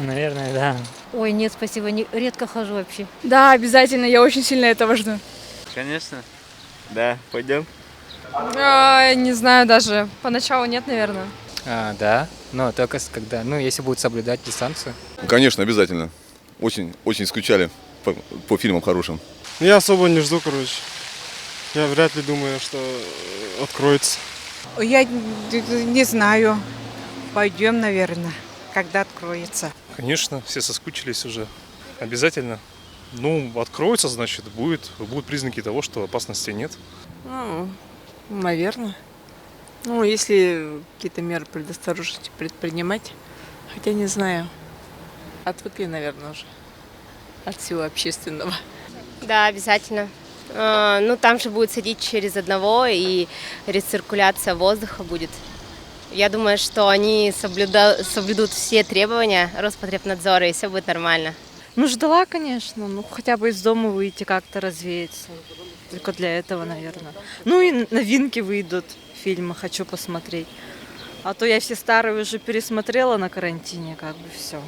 Наверное, да. Ой, нет, спасибо, редко хожу вообще. Да, обязательно, я очень сильно этого жду. Конечно. Да, пойдем. Не знаю даже. Поначалу нет, наверное. Да, но только когда, если будут соблюдать дистанцию. Конечно, обязательно. Очень, очень скучали по фильмам хорошим. Я особо не жду, короче. Я вряд ли думаю, что откроется. Я не знаю. Пойдем, наверное, когда откроется. Конечно, все соскучились уже. Обязательно. Откроется, значит, будут признаки того, что опасности нет. Наверное. Если какие-то меры предосторожности предпринимать. Хотя не знаю. Отвыкли, наверное, уже от всего общественного. Да, обязательно. Там же будет садить через одного, и рециркуляция воздуха будет. Я думаю, что они соблюдут все требования Роспотребнадзора, и все будет нормально. Ждала, конечно. Хотя бы из дома выйти, как-то развеяться. Только для этого, наверное. И новинки выйдут, фильмы хочу посмотреть. А то я все старые уже пересмотрела на карантине, все.